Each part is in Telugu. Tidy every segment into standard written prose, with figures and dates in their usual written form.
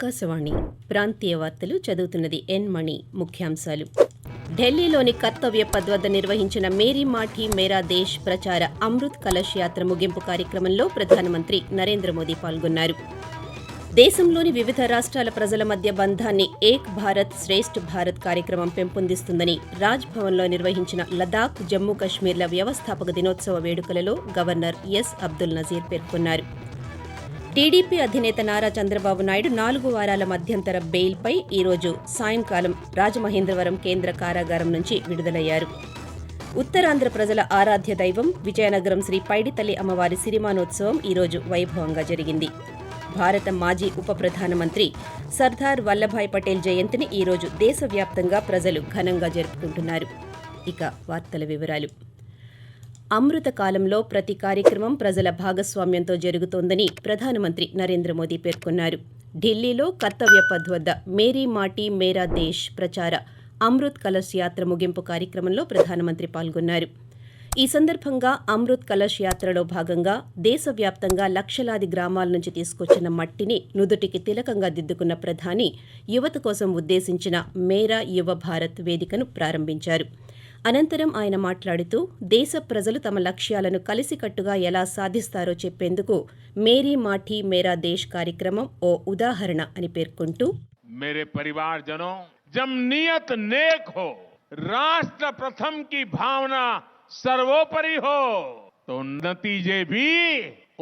ఆకాశవాణి ప్రాంతీయ వార్తలు చదువుతున్నది ఎన్ మణి. ముఖ్యాంశాలు. ఢిల్లీలోని కర్తవ్య పథ్ వద్ద నిర్వహించిన మేరీ మాఠీ మేరా దేశ్ ప్రచార అమృత్ కలష్ యాత్ర ముగింపు కార్యక్రమంలో ప్రధానమంత్రి నరేంద్ర మోదీ పాల్గొన్నారు. దేశంలోని వివిధ రాష్ట్రాల ప్రజల మధ్య బంధాన్ని ఏక్ భారత్ శ్రేష్ఠ్ భారత్ కార్యక్రమం పెంపొందిస్తుందని రాజ్ భవన్లో నిర్వహించిన లదాఖ్, జమ్మూ కశ్మీర్ల వ్యవస్థాపక దినోత్సవ వేడుకలలో గవర్నర్ ఎస్ అబ్దుల్ నజీర్ పేర్కొన్నారు. టీడీపీ అధినేత నారా చంద్రబాబు నాయుడు 4 వారాల మధ్యంతర బెయిల్పై ఈరోజు సాయంకాలం రాజమహేంద్రవరం కేంద్ర కారాగారం నుంచి విడుదలయ్యారు. ఉత్తరాంధ్ర ప్రజల ఆరాధ్య దైవం విజయనగరం శ్రీ పైడితల్లి అమ్మవారి సిరిమానోత్సవం ఈరోజు వైభవంగా జరిగింది. భారత మాజీ ఉప ప్రధానమంత్రి సర్దార్ వల్లభాయ్ పటేల్ జయంతిని ఈరోజు దేశవ్యాప్తంగా ప్రజలు ఘనంగా జరుపుకుంటున్నారు. ఇక వార్తల వివరాలు. అమృత కాలంలో ప్రతి కార్యక్రమం ప్రజల భాగస్వామ్యంతో జరుగుతోందని ప్రధానమంత్రి నరేంద్ర మోదీ పేర్కొన్నారు. ఢిల్లీలో కర్తవ్య పథ్ వద్ద మేరీ మాటీ మేరా దేశ్ ప్రచార అమృత్ కలష్ యాత్ర ముగింపు కార్యక్రమంలో ప్రధానమంత్రి పాల్గొన్నారు. ఈ సందర్భంగా అమృత్ కలష్ యాత్రలో భాగంగా దేశవ్యాప్తంగా లక్షలాది గ్రామాల నుంచి తీసుకొచ్చిన మట్టిని నుదుటికి తిలకంగా దిద్దుకున్న ప్రధాని యువత కోసం ఉద్దేశించిన మేరా యువ భారత్ వేదికను ప్రారంభించారు. అనంతరం ఆయన మాట్లాడుతూ దేశ ప్రజలు తమ లక్ష్యాలను కలిసికట్టుగా ఎలా సాధిస్తారో చెప్పేందుకు మేరీ మాఠీ మేరా దేశ్ కార్యక్రమం ఓ ఉదాహరణ అని పేర్కొంటూ, मेरे परिवारजनों, जब नियत नेक हो, राष्ट्र प्रथम की भावना सर्वोपरि हो, तो नतीजे भी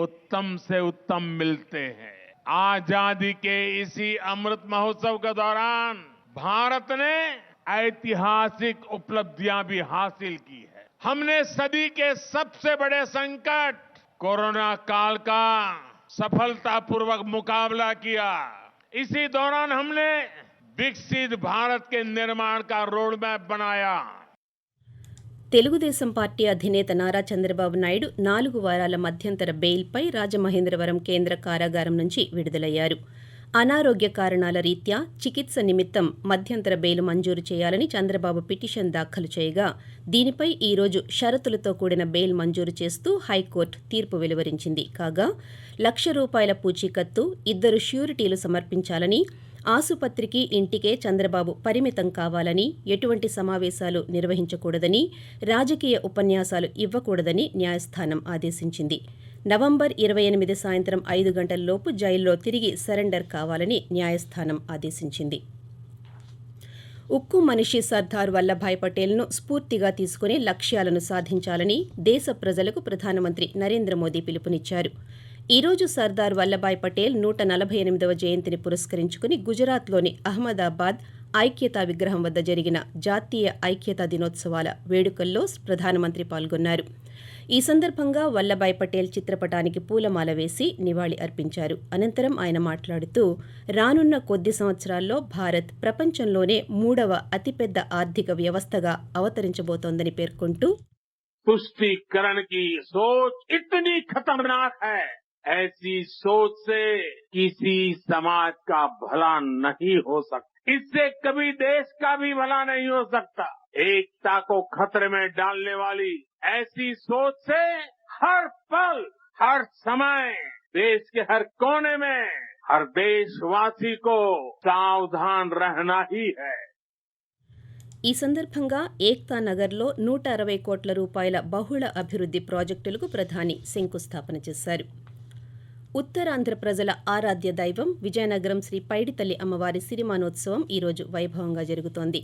उत्तम से उत्तम मिलते हैं. आजादी के इसी अमृत महोत्सव के दौरान भारत ने ऐतिहासिक उपलब्धियां भी हासिल की है. हमने सदी के सबसे बड़े संकट कोरोना काल का सफलतापूर्वक मुकाबला किया. इसी दौरान हमने विकसित भारत के निर्माण का रोड मैप बनाया. తెలుగుదేశం పార్టీ అధినేత నారా చంద్రబాబు నాయుడు 4 వారాల మధ్యంతర బెయిల్పై రాజమహేంద్రవరం కేంద్ర కారాగారం నుంచి విడుదలయ్యారు. అనారోగ్య కారణాల రీత్యా చికిత్స నిమిత్తం మధ్యంతర బెయిల్ మంజూరు చేయాలని చంద్రబాబు పిటిషన్ దాఖలు చేయగా, దీనిపై ఈరోజు షరతులతో కూడిన బెయిల్ మంజూరు చేస్తూ హైకోర్టు తీర్పు వెలువరించింది. కాగా ₹1,00,000 పూచీకత్తు, 2 ష్యూరిటీలు సమర్పించాలని, ఆసుపత్రికి ఇంటికే చంద్రబాబు పరిమితం కావాలని, ఎటువంటి సమావేశాలు నిర్వహించకూడదని, రాజకీయ ఉపన్యాసాలు ఇవ్వకూడదని న్యాయస్థానం ఆదేశించింది. నవంబర్ 28 సాయంత్రం 5 గంటలలోపు జైల్లో తిరిగి సరెండర్ కావాలని న్యాయస్థానం ఆదేశించింది. ఉక్కు మనిషి సర్దార్ వల్లభాయ్ పటేల్ను స్ఫూర్తిగా తీసుకుని లక్ష్యాలను సాధించాలని దేశ ప్రజలకు ప్రధానమంత్రి నరేంద్ర మోదీ పిలుపునిచ్చారు. ఈ రోజు సర్దార్ వల్లభాయ్ పటేల్ 148వ జయంతిని పురస్కరించుకుని గుజరాత్లోని అహ్మదాబాద్ ఐక్యతా విగ్రహం వద్ద జరిగిన జాతీయ ఐక్యతా దినోత్సవాల వేడుకల్లో ప్రధానమంత్రి పాల్గొన్నారు. ఈ సందర్భంగా వల్లభాయ్ పటేల్ చిత్రపటానికి పూలమాల వేసి నివాళి అర్పించారు. అనంతరం ఆయన మాట్లాడుతూ, రానున్న కొద్ది సంవత్సరాల్లో భారత్ ప్రపంచంలోనే 3వ అతిపెద్ద ఆర్థిక వ్యవస్థగా అవతరించబోతోందని పేర్కొంటూ, पुष्टिकरण की सोच इतनी खतरनाक है, ऐसी सोच से किसी समाज का भला नहीं हो सकता. इससे कभी देश का भी भला नहीं हो सकता. एकता को खतरे में डालने वाली ऐसी सोच से हर पल, हर समय देश के हर कोने में हर देशवासी को सावधान रहना ही है. ఈ సందర్భంగా ఏక్తా నగర్లో ₹160 కోట్ల బహుళ అభివృద్ధి ప్రాజెక్టులకు ప్రధాని శంకుస్థాపన చేశారు. ఉత్తరాంధ్ర ప్రజల ఆరాధ్య దైవం విజయనగరం శ్రీ పైడితల్లి అమ్మవారి సిరిమానోత్సవం ఈరోజు వైభవంగా జరుగుతోంది.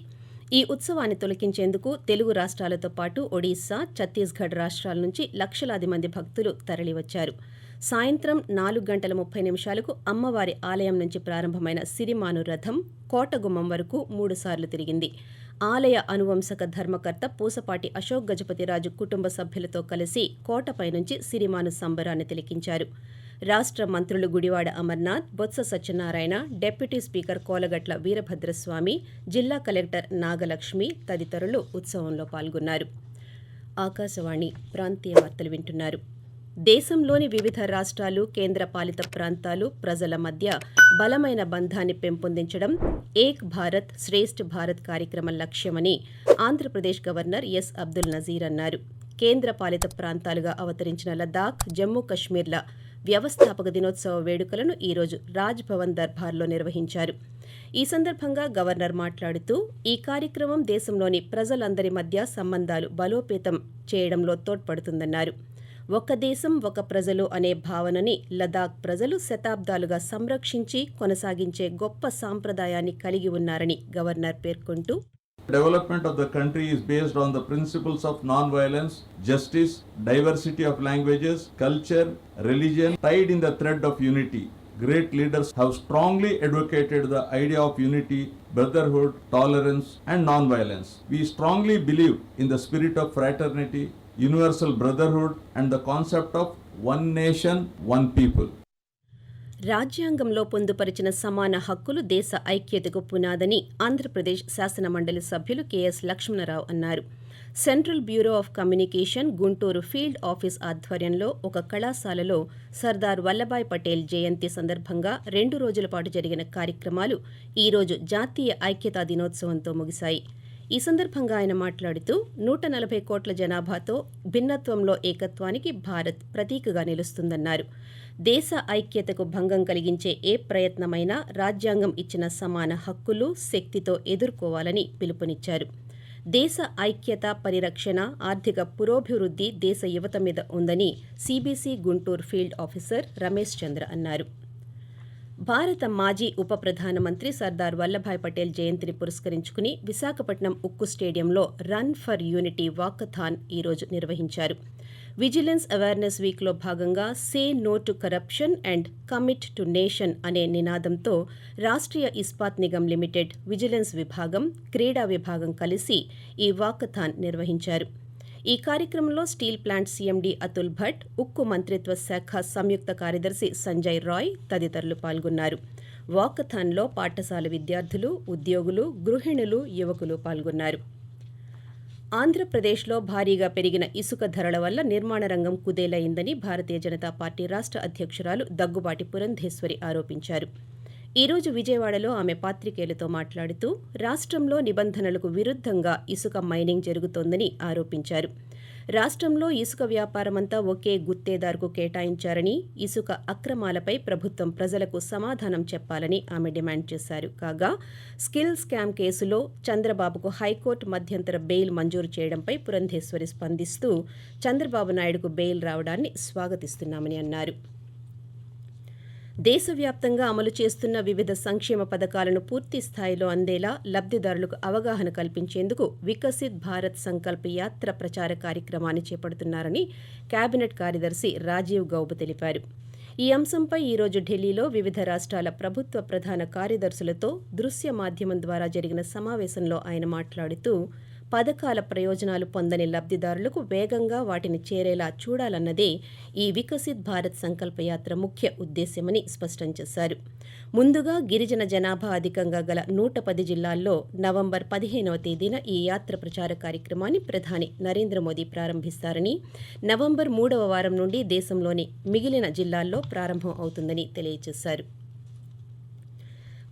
ఈ ఉత్సవాన్ని తొలగించేందుకు తెలుగు రాష్ట్రాలతో పాటు ఒడిశా, ఛత్తీస్గఢ్ రాష్ట్రాల నుంచి లక్షలాది మంది భక్తులు తరలివచ్చారు. సాయంత్రం 4:30 అమ్మవారి ఆలయం నుంచి ప్రారంభమైన సిరిమాను రథం కోటగుమ్మం వరకు 3 సార్లు తిరిగింది. ఆలయ అనువంశక ధర్మకర్త పూసపాటి అశోక్ గజపతిరాజు కుటుంబ సభ్యులతో కలిసి కోటపై నుంచి సిరిమాను సంబరాన్ని తిలకించారు. రాష్ట్ర మంత్రులు గుడివాడ అమర్నాథ్, బొత్స సత్యనారాయణ, డిప్యూటీ స్పీకర్ కోలగట్ల వీరభద్రస్వామి, జిల్లా కలెక్టర్ నాగలక్ష్మి తదితరులు ఉత్సవంలో పాల్గొన్నారు. ఆకాశవాణి ప్రాంతీయ వార్తలు వింటున్నారు. దేశంలోని వివిధ రాష్ట్రాలు, కేంద్ర పాలిత ప్రాంతాలు ప్రజల మధ్య బలమైన బంధాన్ని పెంపొందించడం ఏక్ భారత్ శ్రేష్ఠ్ భారత్ కార్యక్రమం లక్ష్యమని ఆంధ్రప్రదేశ్ గవర్నర్ ఎస్ అబ్దుల్ నజీర్ అన్నారు. కేంద్ర పాలిత ప్రాంతాలుగా అవతరించిన లదాఖ్, జమ్మూ కశ్మీర్ల వ్యవస్థాపక దినోత్సవ వేడుకలను ఈరోజు రాజ్ భవన్ దర్బార్లో నిర్వహించారు. ఈ సందర్భంగా గవర్నర్ మాట్లాడుతూ ఈ కార్యక్రమం దేశంలోని ప్రజలందరి మధ్య సంబంధాలు బలోపేతం చేయడంలో తోడ్పడుతుందన్నారు. ఒక దేశం ఒక ప్రజలు అనే భావనని లదాఖ్ ప్రజలు శతాబ్దాలుగా సంరక్షించి కొనసాగించే గొప్ప సాంప్రదాయాన్ని కలిగి ఉన్నారని గవర్నర్ పేర్కొంటూ, Development of the country is based on the principles of non-violence, justice, diversity of languages, culture, religion, tied in the thread of unity. Great leaders have strongly advocated the idea of unity, brotherhood, tolerance, and non-violence. We strongly believe in the spirit of fraternity, universal brotherhood, and the concept of one nation, one people. రాజ్యాంగంలో పొందుపరిచిన సమాన హక్కులు దేశ ఐక్యతకు పునాదని ఆంధ్రప్రదేశ్ శాసనమండలి సభ్యులు కెఎస్ లక్ష్మణరావు అన్నారు. Central bureau of communication Guntur field office ఆధ్వర్యంలో ఒక కళాశాలలో సర్దార్ వల్లభాయ్ పటేల్ జయంతి సందర్భంగా 2 రోజుల పాటు జరిగిన కార్యక్రమాలు ఈరోజు జాతీయ ఐక్యతా దినోత్సవంతో ముగిశాయి. ఈ సందర్భంగా ఆయన మాట్లాడుతూ 140 కోట్ల జనాభాతో భిన్నత్వంలో ఏకత్వానికి భారత్ ప్రతీకగా నిలుస్తుందన్నారు. దేశ ఐక్యతకు భంగం కలిగించే ఏ ప్రయత్నమైనా రాజ్యాంగం ఇచ్చిన సమాన హక్కులు, శక్తితో ఎదుర్కోవాలని పిలుపునిచ్చారు. దేశ ఐక్యత, పరిరక్షణ, ఆర్థిక పురోభివృద్ధి దేశ యువత మీద ఉందని CBC Guntur field officer Ramesh Chandra అన్నారు. భారత మాజీ ఉప ప్రధానమంత్రి సర్దార్ వల్లభాయ్ పటేల్ జయంతిని పురస్కరించుకుని విశాఖపట్నం ఉక్కు స్టేడియంలో రన్ ఫర్ యూనిటీ వాకథాన్ ఈరోజు నిర్వహించారు. విజిలెన్స్ అవేర్నెస్ వీక్లో భాగంగా say no to corruption and commit to nation అనే నినాదంతో రాష్ట్రీయ ఇస్పాత్ నిగమ్ లిమిటెడ్, విజిలెన్స్ విభాగం, క్రీడా విభాగం కలిసి ఈ వాకథాన్ నిర్వహించారు. ఈ కార్యక్రమంలో steel plant CMD Atul Bhatt, ఉక్కు మంత్రిత్వ శాఖ సంయుక్త కార్యదర్శి సంజయ్ రాయ్ తదితరులు పాల్గొన్నారు. వాకథాన్లో పాఠశాల విద్యార్థులు, ఉద్యోగులు, గృహిణులు, యువకులు పాల్గొన్నారు. ఆంధ్రప్రదేశ్లో భారీగా పెరిగిన ఇసుక ధరల వల్ల నిర్మాణ రంగం కుదేలైందని భారతీయ జనతా పార్టీ రాష్ట్ర అధ్యక్షురాలు దగ్గుబాటి పురంధేశ్వరి ఆరోపించారు. ఈరోజు విజయవాడలో ఆమె పాత్రికేయులతో మాట్లాడుతూ రాష్ట్రంలో నిబంధనలకు విరుద్ధంగా ఇసుక మైనింగ్ జరుగుతోందని ఆరోపించారు. రాష్ట్రంలో ఇసుక వ్యాపారమంతా ఒకే గుత్తేదారుకు కేటాయించారని, ఇసుక అక్రమాలపై ప్రభుత్వం ప్రజలకు సమాధానం చెప్పాలని ఆమె డిమాండ్ చేశారు. కాగా స్కిల్ స్కామ్ కేసులో చంద్రబాబుకు హైకోర్టు మధ్యంతర బెయిల్ మంజూరు చేయడంపై పురంధేశ్వరి స్పందిస్తూ చంద్రబాబు నాయుడుకు బెయిల్ రావడాన్ని స్వాగతిస్తున్నామని అన్నారు. దేశవ్యాప్తంగా అమలు చేస్తున్న వివిధ సంక్షేమ పథకాలను పూర్తి స్థాయిలో అందేలా లబ్ధిదారులకు అవగాహన కల్పించేందుకు వికసిత్ భారత్ సంకల్ప్ యాత్ర ప్రచార కార్యక్రమాన్ని చేపడుతున్నారని కేబినెట్ కార్యదర్శి రాజీవ్ గౌబ తెలిపారు. ఈ అంశంపై ఈరోజు ఢిల్లీలో వివిధ రాష్ట్రాల ప్రభుత్వ ప్రధాన కార్యదర్శులతో దృశ్య మాధ్యమం ద్వారా జరిగిన సమావేశంలో ఆయన మాట్లాడుతూ పథకాల ప్రయోజనాలు పొందని లబ్ధిదారులకు వేగంగా వాటిని చేరేలా చూడాలన్నదే ఈ వికసిత్ భారత్ సంకల్ప యాత్ర ముఖ్య ఉద్దేశ్యమని స్పష్టం చేశారు. ముందుగా గిరిజన జనాభా అధికంగా గల 110 జిల్లాల్లో నవంబర్ 15వ తేదీన ఈ యాత్ర ప్రచార కార్యక్రమాన్ని ప్రధాని నరేంద్ర మోదీ ప్రారంభిస్తారని, నవంబర్ 3వ వారం నుండి దేశంలోని మిగిలిన జిల్లాల్లో ప్రారంభం అవుతుందని తెలియజేశారు.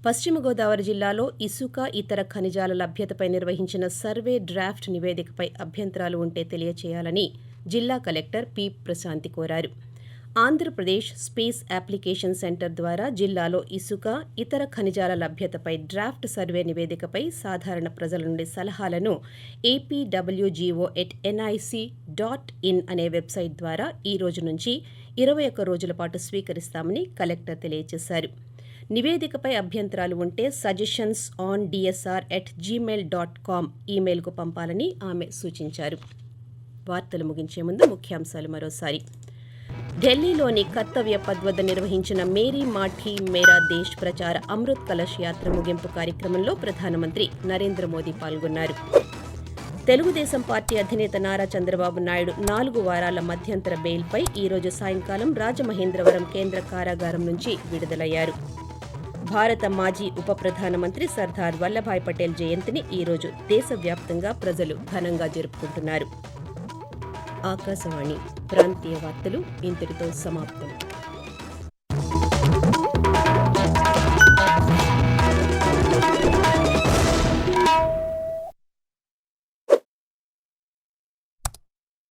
పశ్చిమ గోదావరి జిల్లాలో ఇసుక, ఇతర ఖనిజాల లభ్యతపై నిర్వహించిన సర్వే డ్రాఫ్ట్ నివేదికపై అభ్యంతరాలు ఉంటే తెలియచేయాలని జిల్లా కలెక్టర్ పి ప్రశాంతి కోరారు. ఆంధ్రప్రదేశ్ స్పేస్ అప్లికేషన్ సెంటర్ ద్వారా జిల్లాలో ఇసుక, ఇతర ఖనిజాల లభ్యతపై డ్రాఫ్ట్ సర్వే నివేదికపై సాధారణ ప్రజల నుండి సలహాలను apwgo@nic.in అనే వెబ్సైట్ ద్వారా ఈ రోజు నుంచి 21 రోజుల పాటు స్వీకరిస్తామని కలెక్టర్ తెలియజేశారు. నివేదికపై అభ్యంతరాలు ఉంటే suggestions.dsr@gmail.com ఈమెయిల్కు పంపాలని ఆమె సూచించారు. వార్తలు ముగించే ముందు ముఖ్యాంశాలు మరోసారి. ఢిల్లీలోని కర్తవ్య పథ్ వద్ద నిర్వహించిన మేరీ మాఠీ మేరా దేశ్ ప్రచార అమృత్ కలష్ యాత్ర ముగింపు కార్యక్రమంలో ప్రధానమంత్రి నరేంద్ర మోదీ పాల్గొన్నారు. తెలుగుదేశం పార్టీ అధినేత నారా చంద్రబాబు నాయుడు 4 వారాల మధ్యంతర బెయిల్పై ఈరోజు సాయంకాలం రాజమహేంద్రవరం కేంద్ర కారాగారం నుంచి విడుదలయ్యారు. భారత మాజీ ఉప ప్రధానమంత్రి సర్దార్ వల్లభాయ్ పటేల్ జయంతిని ఈరోజు దేశవ్యాప్తంగా ప్రజలు ఘనంగా జరుపుకుంటున్నారు. ఆకాశవాణి ప్రాంతీయ వార్తలు ఇంతటితో సమాప్తం.